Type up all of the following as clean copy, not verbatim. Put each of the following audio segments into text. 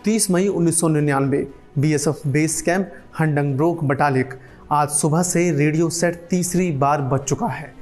30 मई 1999 BSF base camp हंडंगब्रोक Batalik. आज सुबह से रेडियो सेट तीसरी बार बज चुका है।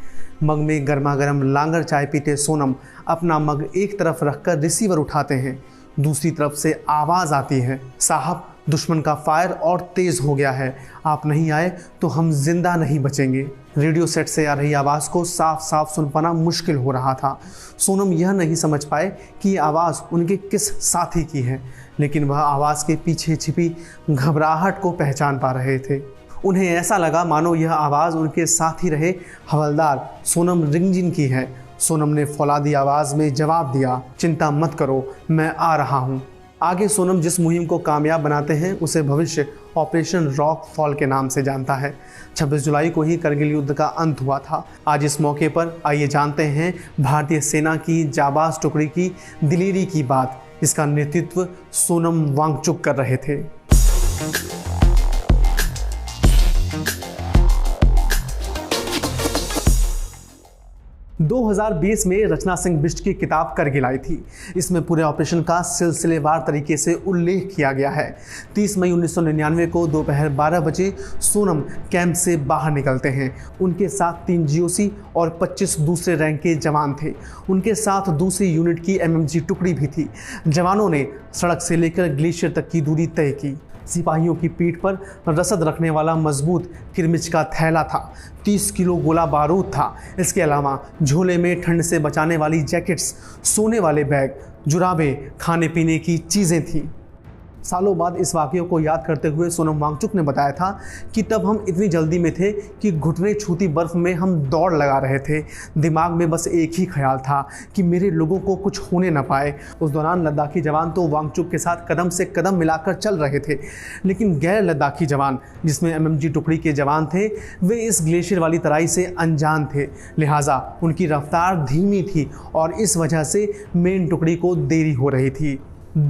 मग में गर्मा गर्म लांगर चाय पीते सोनम अपना मग एक तरफ रखकर रिसीवर उठाते हैं। दूसरी तरफ से आवाज़ आती है, साहब दुश्मन का फायर और तेज़ हो गया है, आप नहीं आए तो हम जिंदा नहीं बचेंगे। रेडियो सेट से आ रही आवाज़ को साफ साफ सुन पाना मुश्किल हो रहा था। सोनम यह नहीं समझ पाए कि ये आवाज़ उनके किस साथी की है, लेकिन वह आवाज़ के पीछे छिपी घबराहट को पहचान पा रहे थे। उन्हें ऐसा लगा मानो यह आवाज़ उनके साथी रहे हवलदार सोनम रिंगजिन की है। सोनम ने फौलादी आवाज़ में जवाब दिया, चिंता मत करो, मैं आ रहा हूँ। आगे सोनम जिस मुहिम को कामयाब बनाते हैं उसे भविष्य ऑपरेशन रॉक फॉल के नाम से जानता है। 26 जुलाई को ही करगिल युद्ध का अंत हुआ था। आज इस मौके पर आइए जानते हैं भारतीय सेना की जाबाज टुकड़ी की दिलेरी की बात। इसका नेतृत्व सोनम वांगचुक कर रहे थे। 2020 में रचना सिंह बिष्ट की किताब करगिल आई थी। इसमें पूरे ऑपरेशन का सिलसिलेवार तरीके से उल्लेख किया गया है। 30 मई 1999 को दोपहर 12 बजे सोनम कैंप से बाहर निकलते हैं। उनके साथ 3 जीओसी और 25 दूसरे रैंक के जवान थे। उनके साथ दूसरी यूनिट की एमएमजी टुकड़ी भी थी। जवानों ने सड़क से लेकर ग्लेशियर तक की दूरी तय की। सिपाहियों की पीठ पर रसद रखने वाला मजबूत किरमिच का थैला था। 30 किलो गोला बारूद था। इसके अलावा झोले में ठंड से बचाने वाली जैकेट्स, सोने वाले बैग, जुराबें, खाने पीने की चीज़ें थीं। सालों बाद इस वाक़ये को याद करते हुए सोनम वांगचुक ने बताया था कि तब हम इतनी जल्दी में थे कि घुटने छूती बर्फ़ में हम दौड़ लगा रहे थे। दिमाग में बस एक ही ख्याल था कि मेरे लोगों को कुछ होने न पाए। उस दौरान लद्दाखी जवान तो वांगचुक के साथ कदम से कदम मिलाकर चल रहे थे, लेकिन गैर लद्दाखी जवान जिसमें एमएमजी टुकड़ी के जवान थे वे इस ग्लेशियर वाली तराई से अनजान थे। लिहाजा उनकी रफ्तार धीमी थी और इस वजह से मेन टुकड़ी को देरी हो रही थी।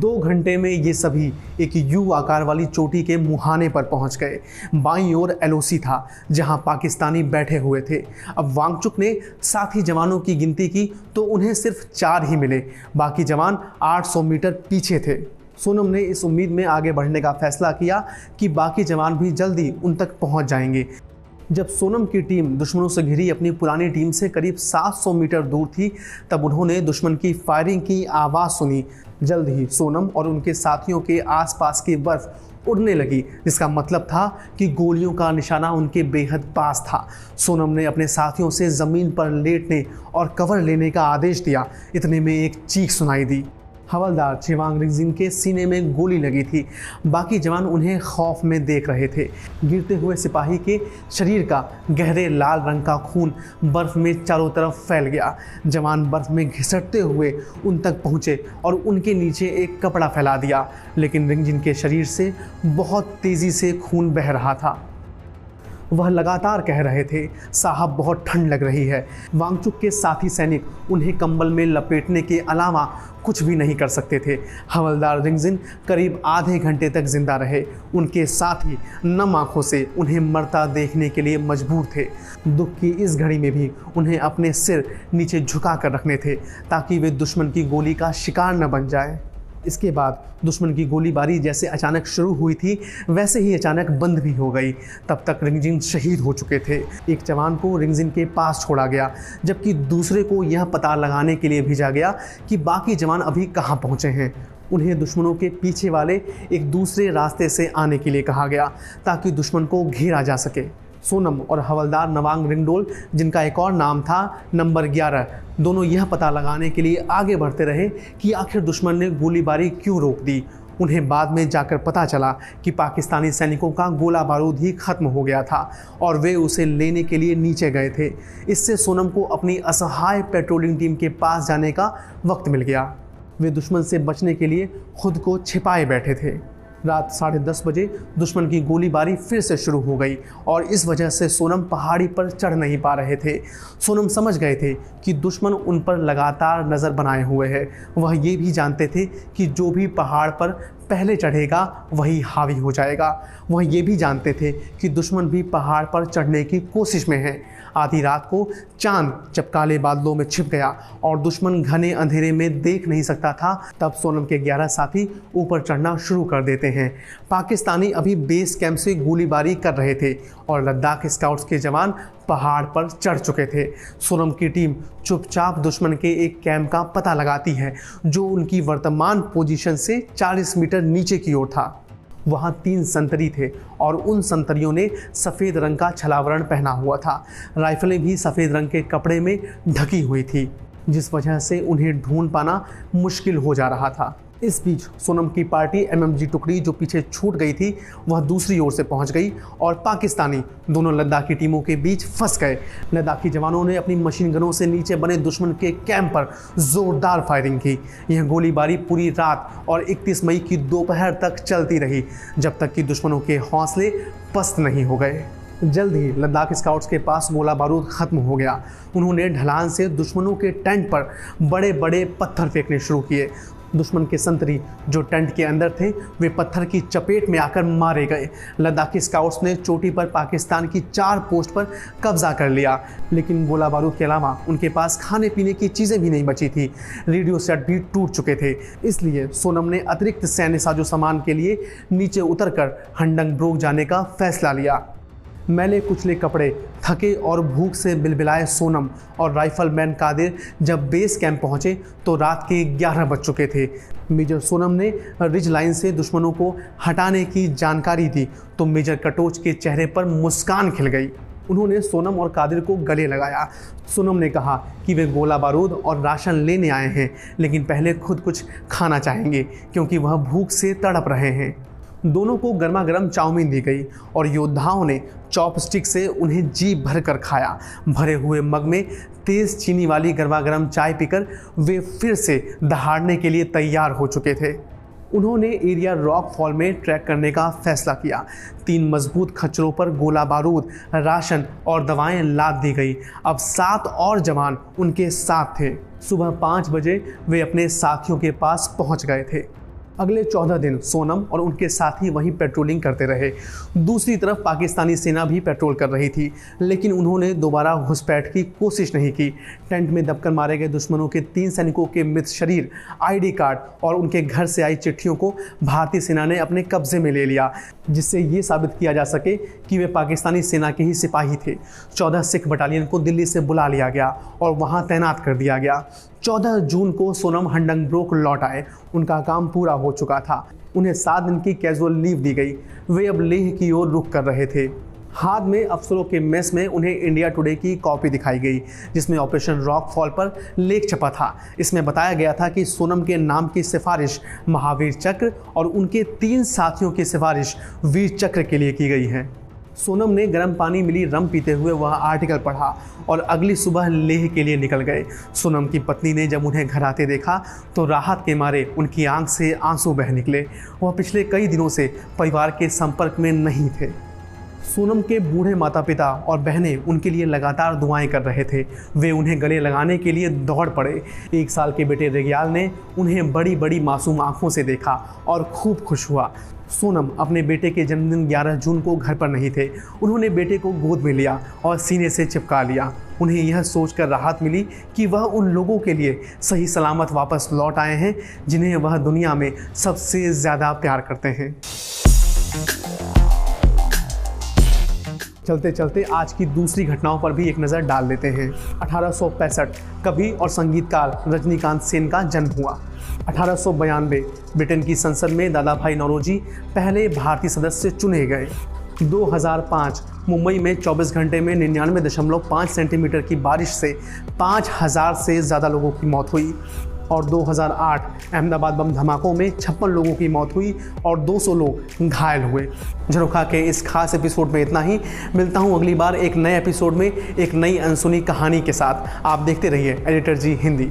2 घंटे में ये सभी एक यू आकार वाली चोटी के मुहाने पर पहुंच गए। बाईं ओर एलओसी था जहां पाकिस्तानी बैठे हुए थे। अब वांगचुक ने साथी जवानों की गिनती की तो उन्हें सिर्फ 4 ही मिले। बाकी जवान 800 मीटर पीछे थे। सोनम ने इस उम्मीद में आगे बढ़ने का फैसला किया कि बाकी जवान भी जल्दी उन तक पहुंच जाएंगे। जब सोनम की टीम दुश्मनों से घिरी अपनी पुरानी टीम से करीब 700 मीटर दूर थी, तब उन्होंने दुश्मन की फायरिंग की आवाज़ सुनी। जल्द ही सोनम और उनके साथियों के आसपास की बर्फ उड़ने लगी, जिसका मतलब था कि गोलियों का निशाना उनके बेहद पास था। सोनम ने अपने साथियों से ज़मीन पर लेटने और कवर लेने का आदेश दिया। इतने में एक चीख सुनाई दी। हवलदार चिवांग रिंगजिन के सीने में गोली लगी थी। बाकी जवान उन्हें खौफ में देख रहे थे। गिरते हुए सिपाही के शरीर का गहरे लाल रंग का खून बर्फ़ में चारों तरफ फैल गया। जवान बर्फ़ में घिसटते हुए उन तक पहुँचे और उनके नीचे एक कपड़ा फैला दिया, लेकिन रिंगजिन के शरीर से बहुत तेज़ी से खून बह रहा था। वह लगातार कह रहे थे, साहब बहुत ठंड लग रही है। वांगचुक के साथी सैनिक उन्हें कंबल में लपेटने के अलावा कुछ भी नहीं कर सकते थे। हवलदार रिंगजिन करीब आधे घंटे तक जिंदा रहे। उनके साथी नम आंखों से उन्हें मरता देखने के लिए मजबूर थे। दुख की इस घड़ी में भी उन्हें अपने सिर नीचे झुका कर रखने थे ताकि वे दुश्मन की गोली का शिकार न बन जाए। इसके बाद दुश्मन की गोलीबारी जैसे अचानक शुरू हुई थी वैसे ही अचानक बंद भी हो गई। तब तक रिंगजिन शहीद हो चुके थे। एक जवान को रिंगजिन के पास छोड़ा गया, जबकि दूसरे को यह पता लगाने के लिए भेजा गया कि बाकी जवान अभी कहाँ पहुँचे हैं। उन्हें दुश्मनों के पीछे वाले एक दूसरे रास्ते से आने के लिए कहा गया ताकि दुश्मन को घेरा जा सके। सोनम और हवलदार नवांग रिंगडोल, जिनका एक और नाम था नंबर 11, दोनों यह पता लगाने के लिए आगे बढ़ते रहे कि आखिर दुश्मन ने गोलीबारी क्यों रोक दी। उन्हें बाद में जाकर पता चला कि पाकिस्तानी सैनिकों का गोला बारूद ही खत्म हो गया था और वे उसे लेने के लिए नीचे गए थे। इससे सोनम को अपनी असहाय पेट्रोलिंग टीम के पास जाने का वक्त मिल गया। वे दुश्मन से बचने के लिए खुद को छिपाए बैठे थे। रात 10:30 बजे दुश्मन की गोलीबारी फिर से शुरू हो गई और इस वजह से सोनम पहाड़ी पर चढ़ नहीं पा रहे थे। सोनम समझ गए थे कि दुश्मन उन पर लगातार नज़र बनाए हुए है। वह ये भी जानते थे कि जो भी पहाड़ पर पहले चढ़ेगा वही हावी हो जाएगा। वह ये भी जानते थे कि दुश्मन भी पहाड़ पर चढ़ने की कोशिश में है। आधी रात को चांद जब काले बादलों में छिप गया और दुश्मन घने अंधेरे में देख नहीं सकता था, तब सोनम के 11 साथी ऊपर चढ़ना शुरू कर देते हैं। पाकिस्तानी अभी बेस कैंप से गोलीबारी कर रहे थे और लद्दाख स्काउट्स के जवान पहाड़ पर चढ़ चुके थे। सोनम की टीम चुपचाप दुश्मन के एक कैंप का पता लगाती है जो उनकी वर्तमान पोजीशन से 40 मीटर नीचे की ओर था। वहाँ 3 संतरी थे और उन संतरियों ने सफ़ेद रंग का छलावरण पहना हुआ था। राइफलें भी सफ़ेद रंग के कपड़े में ढकी हुई थी, जिस वजह से उन्हें ढूंढ पाना मुश्किल हो जा रहा था। इस बीच सोनम की पार्टी एमएमजी टुकड़ी जो पीछे छूट गई थी वह दूसरी ओर से पहुंच गई और पाकिस्तानी दोनों लद्दाखी टीमों के बीच फंस गए। लद्दाखी जवानों ने अपनी मशीन गनों से नीचे बने दुश्मन के कैंप पर जोरदार फायरिंग की। यह गोलीबारी पूरी रात और 31 मई की दोपहर तक चलती रही, जब तक कि दुश्मनों के हौसले पस्त नहीं हो गए। जल्द ही लद्दाख स्काउट्स के पास गोला बारूद खत्म हो गया। उन्होंने ढलान से दुश्मनों के टेंट पर बड़े बड़े पत्थर फेंकने शुरू किए। दुश्मन के संतरी जो टेंट के अंदर थे वे पत्थर की चपेट में आकर मारे गए। लद्दाखी स्काउट्स ने चोटी पर पाकिस्तान की 4 पोस्ट पर कब्जा कर लिया, लेकिन गोला बारूद के अलावा उनके पास खाने पीने की चीज़ें भी नहीं बची थी। रेडियो सेट भी टूट चुके थे। इसलिए सोनम ने अतिरिक्त सैन्य साजो सामान के लिए नीचे उतरकर हंडंगब्रोक जाने का फैसला लिया। मैले कुचले कपड़े, थके और भूख से बिलबिलाए सोनम और राइफलमैन कादिर जब बेस कैंप पहुंचे तो रात के 11 बज चुके थे। मेजर सोनम ने रिज लाइन से दुश्मनों को हटाने की जानकारी दी तो मेजर कटोच के चेहरे पर मुस्कान खिल गई। उन्होंने सोनम और कादिर को गले लगाया। सोनम ने कहा कि वे गोला बारूद और राशन लेने आए हैं, लेकिन पहले खुद कुछ खाना चाहेंगे क्योंकि वह भूख से तड़प रहे हैं। दोनों को गर्मा गर्म चाउमीन दी गई और योद्धाओं ने चॉपस्टिक से उन्हें जी भर कर खाया। भरे हुए मग में तेज़ चीनी वाली गर्मा गर्म चाय पीकर वे फिर से दहाड़ने के लिए तैयार हो चुके थे। उन्होंने एरिया रॉक फॉल में ट्रैक करने का फैसला किया। 3 मजबूत खच्चरों पर गोला बारूद, राशन और दवाएं लाद दी गई। अब 7 और जवान उनके साथ थे। सुबह 5 बजे वे अपने साथियों के पास पहुंच गए थे। अगले 14 दिन सोनम और उनके साथी वहीं पेट्रोलिंग करते रहे। दूसरी तरफ पाकिस्तानी सेना भी पेट्रोल कर रही थी, लेकिन उन्होंने दोबारा घुसपैठ की कोशिश नहीं की। टेंट में दबकर मारे गए दुश्मनों के 3 सैनिकों के मृत शरीर, आईडी कार्ड और उनके घर से आई चिट्ठियों को भारतीय सेना ने अपने कब्जे में ले लिया, जिससे ये साबित किया जा सके कि वे पाकिस्तानी सेना के ही सिपाही थे। 14 सिख बटालियन को दिल्ली से बुला लिया गया और वहाँ तैनात कर दिया गया। 14 जून को सोनम हंडंगब्रोक लौट आए। उनका काम पूरा हो चुका था। उन्हें 7 दिन की कैजुअल लीव दी गई। वे अब लेह की ओर रुख कर रहे थे। हाथ में अफसरों के मेस में उन्हें इंडिया टुडे की कॉपी दिखाई गई, जिसमें ऑपरेशन रॉक फॉल पर लेख छपा था। इसमें बताया गया था कि सोनम के नाम की सिफारिश महावीर चक्र और उनके 3 साथियों की सिफारिश वीर चक्र के लिए की गई है। सोनम ने गर्म पानी मिली रम पीते हुए वह आर्टिकल पढ़ा और अगली सुबह लेह के लिए निकल गए। सोनम की पत्नी ने जब उन्हें घर आते देखा तो राहत के मारे उनकी आंख से आंसू बह निकले। वह पिछले कई दिनों से परिवार के संपर्क में नहीं थे। सोनम के बूढ़े माता पिता और बहनें उनके लिए लगातार दुआएं कर रहे थे। वे उन्हें गले लगाने के लिए दौड़ पड़े। 1 साल के बेटे रेग्याल ने उन्हें बड़ी बड़ी मासूम आंखों से देखा और खूब खुश हुआ। सोनम अपने बेटे के जन्मदिन 11 जून को घर पर नहीं थे। उन्होंने बेटे को गोद में लिया और सीने से चिपका लिया। उन्हें यह सोचकर राहत मिली कि वह उन लोगों के लिए सही सलामत वापस लौट आए हैं जिन्हें वह दुनिया में सबसे ज़्यादा प्यार करते हैं। चलते चलते आज की दूसरी घटनाओं पर भी एक नज़र डाल लेते हैं। 1865 कवि और संगीतकार रजनीकांत सेन का जन्म हुआ। 1892 ब्रिटेन की संसद में दादा भाई नौरोजी पहले भारतीय सदस्य चुने गए। 2005 मुंबई में 24 घंटे में 99.5 सेंटीमीटर की बारिश से 5000 से ज़्यादा लोगों की मौत हुई। और 2008 अहमदाबाद बम धमाकों में 56 लोगों की मौत हुई और 200 लोग घायल हुए। झरोखा के इस खास एपिसोड में इतना ही। मिलता हूँ अगली बार एक नए एपिसोड में एक नई अनसुनी कहानी के साथ। आप देखते रहिए एडिटर जी हिंदी।